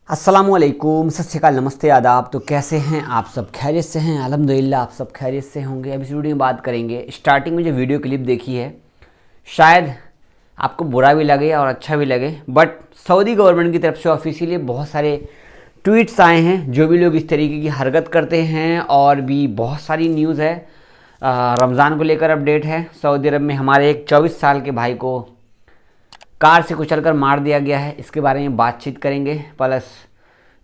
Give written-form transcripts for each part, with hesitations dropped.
अस्सलामुअलैकुम, सत श्री अकाल, नमस्ते, आदाब। तो कैसे हैं आप सब? खैरियत से हैं? अल्हम्दुलिल्लाह आप सब खैरियत से होंगे। अब इस वीडियो में बात करेंगे, स्टार्टिंग में जो वीडियो क्लिप देखी है शायद आपको बुरा भी लगे और अच्छा भी लगे, बट सऊदी गवर्नमेंट की तरफ से ऑफिशियली बहुत सारे ट्वीट्स आए हैं। जो भी लोग इस तरीके की हरकत करते हैं, और भी बहुत सारी न्यूज़ है। रमज़ान को लेकर अपडेट है। सऊदी अरब में हमारे एक 24 साल के भाई को कार से कुचलकर मार दिया गया है, इसके बारे में बातचीत करेंगे। प्लस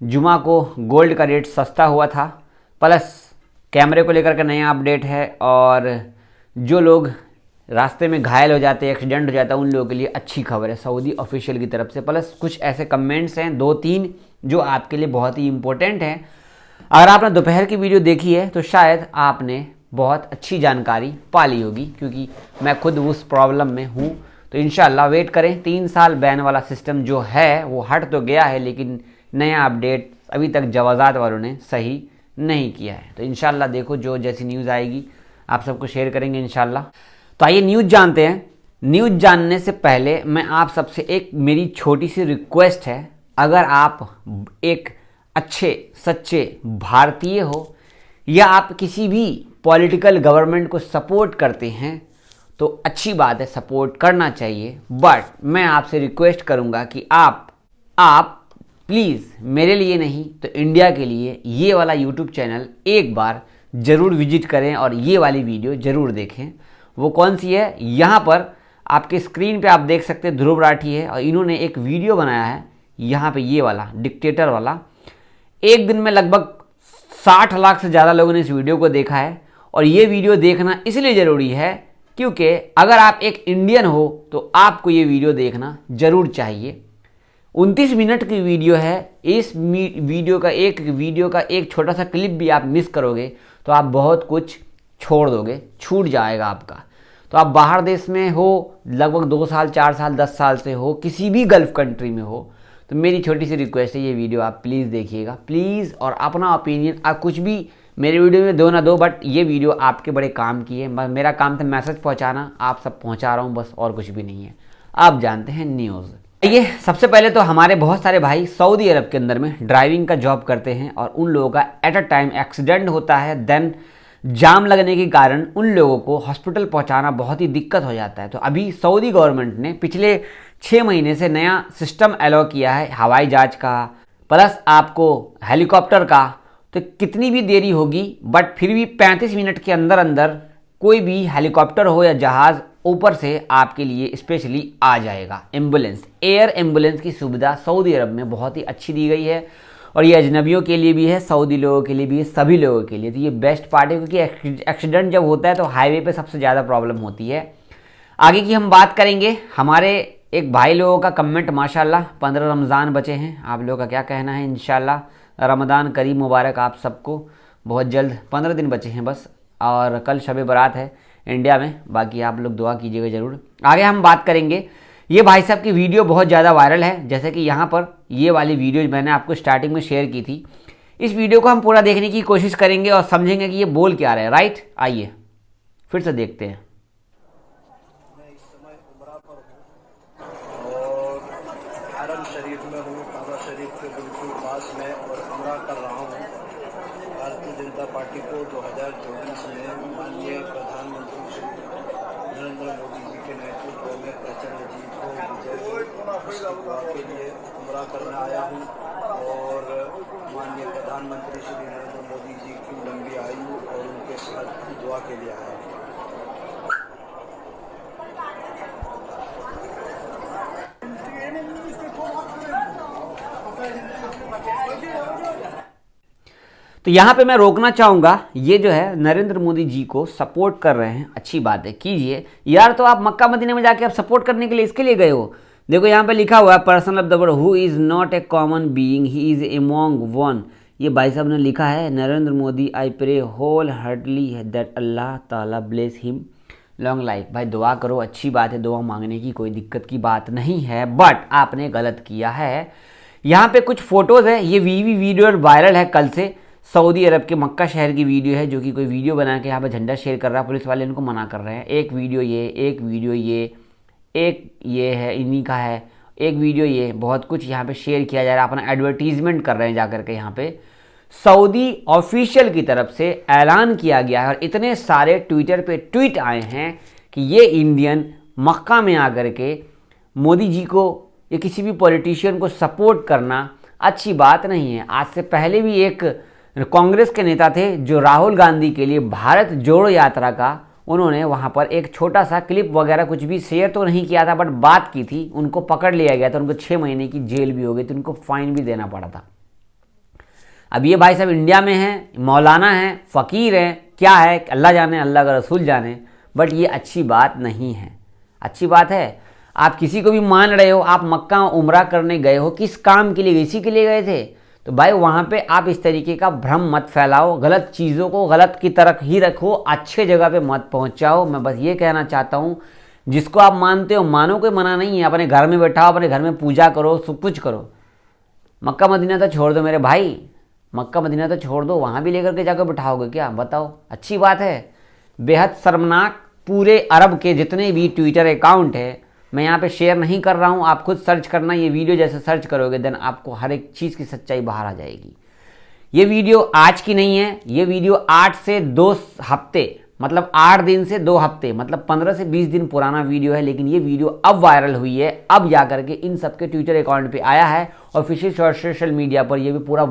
जुमा को गोल्ड का रेट सस्ता हुआ था। प्लस कैमरे को लेकर का नया अपडेट है। और जो लोग रास्ते में घायल हो जाते हैं, एक्सीडेंट हो जाता है, उन लोगों के लिए अच्छी खबर है सऊदी ऑफिशियल की तरफ से। प्लस कुछ ऐसे कमेंट्स हैं 2-3 जो आपके लिए बहुत ही इम्पोर्टेंट हैं। अगर आपने दोपहर की वीडियो देखी है तो शायद आपने बहुत अच्छी जानकारी पा ली होगी, क्योंकि मैं खुद उस प्रॉब्लम में हूँ। तो इंशाल्लाह वेट करें। 3 साल बैन वाला सिस्टम जो है वो हट तो गया है, लेकिन नया अपडेट अभी तक जवाज़ात वालों ने सही नहीं किया है। तो इंशाल्लाह देखो, जो जैसी न्यूज़ आएगी आप सबको शेयर करेंगे इंशाल्लाह। तो आइए न्यूज़ जानते हैं। न्यूज़ जानने से पहले मैं आप सबसे एक मेरी छोटी सी रिक्वेस्ट है, अगर आप एक अच्छे सच्चे भारतीय हो या आप किसी भी पॉलिटिकल गवर्नमेंट को सपोर्ट करते हैं तो अच्छी बात है, सपोर्ट करना चाहिए। बट मैं आपसे रिक्वेस्ट करूंगा कि आप प्लीज़ मेरे लिए नहीं तो इंडिया के लिए ये वाला यूट्यूब चैनल एक बार ज़रूर विजिट करें और ये वाली वीडियो ज़रूर देखें। वो कौन सी है? यहाँ पर आपके स्क्रीन पे आप देख सकते हैं, ध्रुव राठी है और इन्होंने एक वीडियो बनाया है यहाँ पे, ये वाला डिक्टेटर वाला। एक दिन में लगभग 60 लाख से ज़्यादा लोगों ने इस वीडियो को देखा है। और ये वीडियो देखना इसलिए ज़रूरी है क्योंकि अगर आप एक इंडियन हो तो आपको ये वीडियो देखना ज़रूर चाहिए। 29 मिनट की वीडियो है। इस वीडियो का एक छोटा सा क्लिप भी आप मिस करोगे तो आप बहुत कुछ छोड़ दोगे, छूट जाएगा आपका। तो आप बाहर देश में हो, लगभग 2 साल 4 साल 10 साल से हो, किसी भी गल्फ़ कंट्री में हो, तो मेरी छोटी सी रिक्वेस्ट है, ये वीडियो आप प्लीज़ देखिएगा प्लीज़। और अपना ओपिनियन आप कुछ भी मेरे वीडियो में दो ना दो, बट ये वीडियो आपके बड़े काम की है। मेरा काम था मैसेज पहुंचाना, आप सब पहुंचा रहा हूं बस, और कुछ भी नहीं है। आप जानते हैं न्यूज़। ये सबसे पहले तो हमारे बहुत सारे भाई सऊदी अरब के अंदर में ड्राइविंग का जॉब करते हैं और उन लोगों का एट अ टाइम एक्सीडेंट होता है। देन जाम लगने के कारण उन लोगों को हॉस्पिटल पहुंचाना बहुत ही दिक्कत हो जाता है। तो अभी सऊदी गवर्नमेंट ने पिछले 6 महीने से नया सिस्टम अलाउ किया है, हवाई जहाज का प्लस आपको हेलीकॉप्टर का। तो कितनी भी देरी होगी बट फिर भी 35 मिनट के अंदर अंदर कोई भी हेलीकॉप्टर हो या जहाज़ ऊपर से आपके लिए स्पेशली आ जाएगा। एम्बुलेंस, एयर एम्बुलेंस की सुविधा सऊदी अरब में बहुत ही अच्छी दी गई है। और ये अजनबियों के लिए भी है, सऊदी लोगों के लिए भी है, सभी लोगों के लिए। तो ये बेस्ट पार्ट है, क्योंकि एक्सीडेंट जब होता है तो हाईवे पे सबसे ज़्यादा प्रॉब्लम होती है। आगे की हम बात करेंगे। हमारे एक भाई लोगों का कमेंट, माशाल्लाह 15 रमज़ान बचे हैं, आप लोगों का क्या कहना है? इंशाल्लाह रमज़ान करीब मुबारक आप सबको। बहुत जल्द 15 दिन बचे हैं बस, और कल शब बारात है इंडिया में। बाकी आप लोग दुआ कीजिएगा ज़रूर। आगे हम बात करेंगे, ये भाई साहब की वीडियो बहुत ज़्यादा वायरल है। जैसे कि यहाँ पर ये वाली वीडियो मैंने आपको स्टार्टिंग में शेयर की थी। इस वीडियो को हम पूरा देखने की कोशिश करेंगे और समझेंगे कि ये बोल क्या रहे हैं। राइट, आइए फिर से देखते हैं। हरम शरीफ में हूँ, काबा शरीफ के बिल्कुल पास में, और उम्रा कर रहा हूँ। भारतीय जनता पार्टी को 2024 में माननीय प्रधानमंत्री श्री नरेंद्र मोदी जी के नेतृत्व में प्रचंड जीत को विजय हो, उसकी दुआ के लिए उम्रा करने आया हूँ। और माननीय प्रधानमंत्री श्री नरेंद्र मोदी जी की लंबी आयु और उनके सेहत की दुआ के लिए आया हूँ। तो यहाँ पे मैं रोकना चाहूँगा, ये जो है नरेंद्र मोदी जी को सपोर्ट कर रहे हैं, अच्छी बात है, कीजिए यार। तो आप मक्का मदीना में जाके आप सपोर्ट करने के लिए इसके लिए गए हो? देखो यहाँ पे लिखा हुआ है, person of the world who is not a common being, he is among one. ये भाई साहब ने लिखा है, Narendra Modi I pray whole heartedly that Allah Ta'ala bless him long life. भाई दुआ करो, अच्छी बात है, दुआ मांगने की कोई दिक्कत की बात नहीं है, बट आपने गलत किया है। यहाँ पे कुछ फोटोज़ है, ये वीडियो वायरल है कल से। सऊदी अरब के मक्का शहर की वीडियो है, जो कि कोई वीडियो बना के यहाँ पे झंडा शेयर कर रहा है, पुलिस वाले इनको मना कर रहे हैं। एक वीडियो ये, एक वीडियो ये, एक ये है इन्हीं का है, एक वीडियो ये, बहुत कुछ यहाँ पे शेयर किया जा रहा है, अपना एडवर्टीजमेंट कर रहे हैं जाकर के। यहाँ पे सऊदी ऑफिशियल की तरफ से ऐलान किया गया है और इतने सारे ट्विटर पे ट्वीट आए हैं कि ये इंडियन मक्का में आकर के मोदी जी को या किसी भी पॉलिटिशियन को सपोर्ट करना अच्छी बात नहीं है। आज से पहले भी एक कांग्रेस के नेता थे जो राहुल गांधी के लिए भारत जोड़ो यात्रा का, उन्होंने वहाँ पर एक छोटा सा क्लिप वगैरह कुछ भी शेयर तो नहीं किया था, बट बात की थी, उनको पकड़ लिया गया था, उनको 6 महीने की जेल भी हो गई थी, उनको फाइन भी देना पड़ा था। अब ये भाई साहब इंडिया में हैं, मौलाना हैं, फ़कीर हैं, क्या है अल्लाह जाने, अल्लाह का रसूल जाने, बट ये अच्छी बात नहीं है। अच्छी बात है आप किसी को भी मान रहे हो, आप मक्का उम्रा करने गए हो, किस काम के लिए गए, इसी के लिए गए थे, तो भाई वहाँ पे आप इस तरीके का भ्रम मत फैलाओ, गलत चीज़ों को गलत की तरफ ही रखो, अच्छे जगह पे मत पहुँचाओ। मैं बस ये कहना चाहता हूँ, जिसको आप मानते हो मानो, कोई मना नहीं है, अपने घर में बैठाओ, अपने घर में पूजा करो, सब कुछ करो। मक्का मदीना तो छोड़ दो मेरे भाई, मक्का मदीना तो छोड़ दो, वहाँ भी लेकर के जाकर बिठाओगे क्या, बताओ। अच्छी बात है, बेहद शर्मनाक। पूरे अरब के जितने भी ट्विटर अकाउंट है, मैं यहाँ पे शेयर नहीं कर रहा हूँ, आप खुद सर्च करना, ये वीडियो जैसे सर्च करोगे देन आपको हर एक चीज़ की सच्चाई बाहर आ जाएगी। ये वीडियो आज की नहीं है, ये वीडियो 8 से 2 हफ्ते, मतलब 8 दिन से 2 हफ्ते, मतलब 15 से 20 दिन पुराना वीडियो है, लेकिन ये वीडियो अब वायरल हुई है, अब जाकर के इन सबके ट्विटर अकाउंट पे आया है, ऑफिशियल सोशल मीडिया पर ये भी पूरा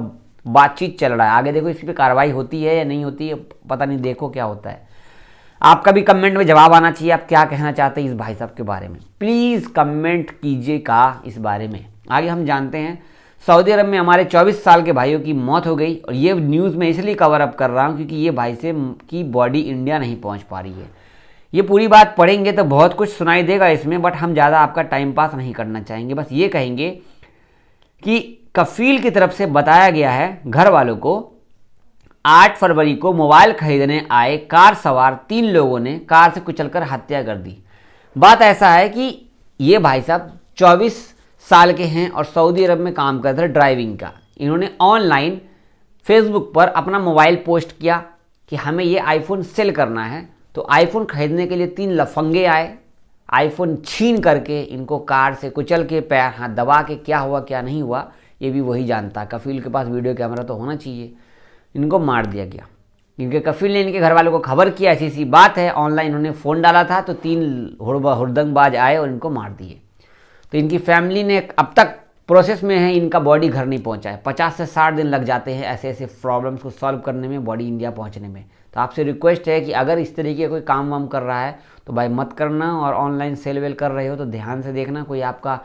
बातचीत चल रहा है। आगे देखो इस पर कार्रवाई होती है या नहीं होती है, पता नहीं, देखो क्या होता है। आपका भी कमेंट में जवाब आना चाहिए, आप क्या कहना चाहते हैं इस भाई साहब के बारे में, प्लीज़ कमेंट कीजिएगा इस बारे में। आगे हम जानते हैं, सऊदी अरब में हमारे 24 साल के भाइयों की मौत हो गई, और ये न्यूज़ मैं इसलिए कवर अप कर रहा हूँ क्योंकि ये भाई से की बॉडी इंडिया नहीं पहुँच पा रही है। ये पूरी बात पढ़ेंगे तो बहुत कुछ सुनाई देगा इसमें, बट हम ज़्यादा आपका टाइम पास नहीं करना चाहेंगे। बस ये कहेंगे कि कफील की तरफ से बताया गया है घर वालों को, 8 फरवरी को मोबाइल खरीदने आए कार सवार 3 लोगों ने कार से कुचलकर हत्या कर दी। बात ऐसा है कि ये भाई साहब 24 साल के हैं और सऊदी अरब में काम करते थे ड्राइविंग का। इन्होंने ऑनलाइन फेसबुक पर अपना मोबाइल पोस्ट किया कि हमें ये आईफोन सेल करना है, तो आईफोन खरीदने के लिए 3 लफंगे आए, आईफोन छीन करके इनको कार से कुचल के पैर हाथ दबा के, क्या हुआ क्या नहीं हुआ ये भी वही जानता है। कफील के पास वीडियो कैमरा तो होना चाहिए। इनको मार दिया गया क्योंकि कफील ने इनके घर वालों को खबर किया, ऐसी सी बात है, ऑनलाइन इन्होंने फ़ोन डाला था, तो 3 हुड़दंगबाज आए और इनको मार दिए। तो इनकी फैमिली ने अब तक प्रोसेस में है, इनका बॉडी घर नहीं पहुंचा है। 50 से 60 दिन लग जाते हैं ऐसे ऐसे प्रॉब्लम्स को सॉल्व करने में, बॉडी इंडिया पहुंचने में। तो आपसे रिक्वेस्ट है कि अगर इस तरीके का कोई काम वाम कर रहा है तो भाई मत करना, और ऑनलाइन सेल वेल कर रहे हो तो ध्यान से देखना, कोई आपका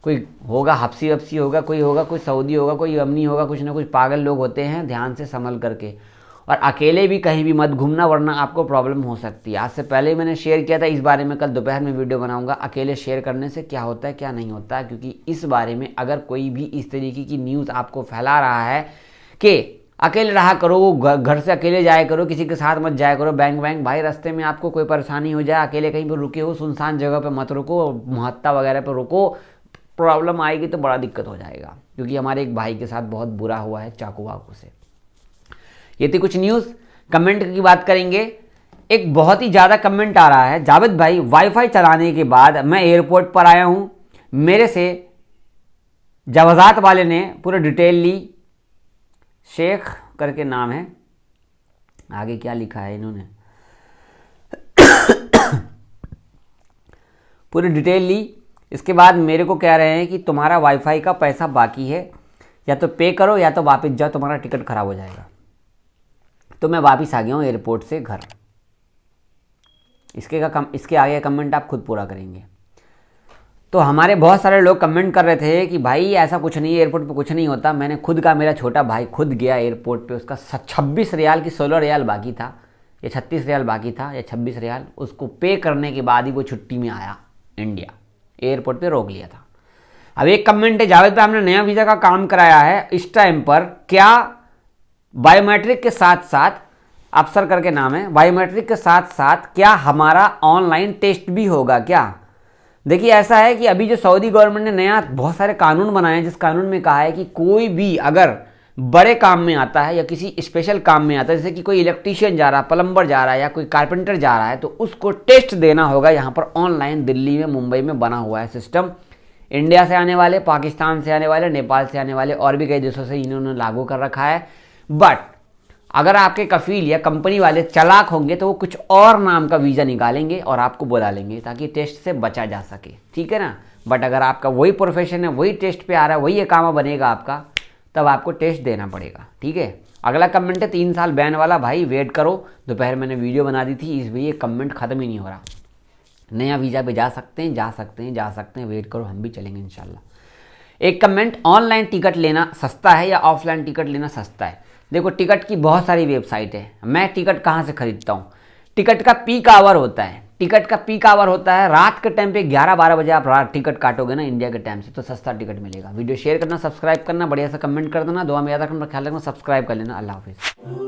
कोई होगा, हफ्सी वफ्सी होगा, कोई सऊदी होगा, कोई अमनी होगा, कुछ ना कुछ पागल लोग होते हैं, ध्यान से संभल करके। और अकेले भी कहीं भी मत घूमना, वरना आपको प्रॉब्लम हो सकती है। आज से पहले मैंने शेयर किया था इस बारे में, कल दोपहर में वीडियो बनाऊंगा अकेले शेयर करने से क्या होता है क्या नहीं होता है, क्योंकि इस बारे में अगर कोई भी इस तरीके की न्यूज़ आपको फैला रहा है कि अकेले रहा करो, घर से अकेले जाया करो, किसी के साथ मत जाया करो, बैंक भाई रास्ते में आपको कोई परेशानी हो जाए, अकेले कहीं पर रुके हो, सुनसान जगह पर मत रुको, मुहत्ता वगैरह पर रुको, प्रॉब्लम आएगी तो बड़ा दिक्कत हो जाएगा। क्योंकि हमारे एक भाई के साथ बहुत बुरा हुआ है चाकू वाकू से। ये थी कुछ न्यूज़। कमेंट की बात करेंगे, एक बहुत ही ज़्यादा कमेंट आ रहा है, जावेद भाई वाईफाई चलाने के बाद मैं एयरपोर्ट पर आया हूँ, मेरे से जवाजात वाले ने पूरा डिटेल ली, शेख करके नाम है, आगे क्या लिखा है इन्होंने पूरी डिटेल ली। इसके बाद मेरे को कह रहे हैं कि तुम्हारा वाईफाई का पैसा बाकी है, या तो पे करो या तो वापस जाओ, तुम्हारा टिकट ख़राब हो जाएगा। तो मैं वापस आ गया हूँ एयरपोर्ट से घर। इसके आगे कमेंट आप खुद पूरा करेंगे। तो हमारे बहुत सारे लोग कमेंट कर रहे थे कि भाई ऐसा कुछ नहीं है, एयरपोर्ट पे कुछ नहीं होता। मैंने खुद का, मेरा छोटा भाई खुद गया एयरपोर्ट पे, उसका 26 रियाल की 16 रियाल बाकी था, या 36 रियाल बाकी था, या 26 रियाल, उसको पे करने के बाद ही वो छुट्टी में आया इंडिया, एयरपोर्ट पे रोक लिया था। अब एक कमेंट है, जावेद भाई हमने नया वीज़ा का काम कराया है, इस टाइम पर क्या बायोमेट्रिक के साथ साथ, अफसर करके नाम है, बायोमेट्रिक के साथ साथ क्या हमारा ऑनलाइन टेस्ट भी होगा क्या? देखिए ऐसा है कि अभी जो सऊदी गवर्नमेंट ने नया बहुत सारे कानून बनाए हैं, जिस कानून में कहा है कि कोई भी अगर बड़े काम में आता है या किसी स्पेशल काम में आता है, जैसे कि कोई इलेक्ट्रीशियन जा रहा है, प्लम्बर जा रहा है, या कोई कारपेंटर जा रहा है, तो उसको टेस्ट देना होगा। यहाँ पर ऑनलाइन दिल्ली में, मुंबई में बना हुआ है सिस्टम, इंडिया से आने वाले, पाकिस्तान से आने वाले, नेपाल से आने वाले और भी कई देशों से इन्होंने लागू कर रखा है। बट अगर आपके कफील या कंपनी वाले चालाक होंगे तो वो कुछ और नाम का वीज़ा निकालेंगे और आपको बुला लेंगे ताकि टेस्ट से बचा जा सके, ठीक है ना। बट अगर आपका वही प्रोफेशन है, वही टेस्ट पे आ रहा है, वही एकामा बनेगा आपका, तब आपको टेस्ट देना पड़ेगा, ठीक है। अगला कमेंट है 3 साल बैन वाला, भाई वेट करो, दोपहर मैंने वीडियो बना दी थी, इस ये कमेंट ख़त्म ही नहीं हो रहा। नया वीज़ा पे जा सकते हैं, जा सकते हैं, जा सकते हैं, वेट करो, हम भी चलेंगे इंशाल्लाह। एक कमेंट, ऑनलाइन टिकट लेना सस्ता है या ऑफलाइन टिकट लेना सस्ता है? देखो, टिकट की बहुत सारी वेबसाइट है। मैं टिकट कहाँ से खरीदता हूँ? टिकट का पीक आवर होता है, टिकट का पीक आवर होता है रात के टाइम पे 11-12 बजे आप रात टिकट काटोगे ना इंडिया के टाइम से, तो सस्ता टिकट मिलेगा। वीडियो शेयर करना, सब्सक्राइब करना, बढ़िया से कमेंट कर देना, दुआ में याद रखना, ख्याल रखना, सब्सक्राइब कर लेना। अल्लाह हाफिज़।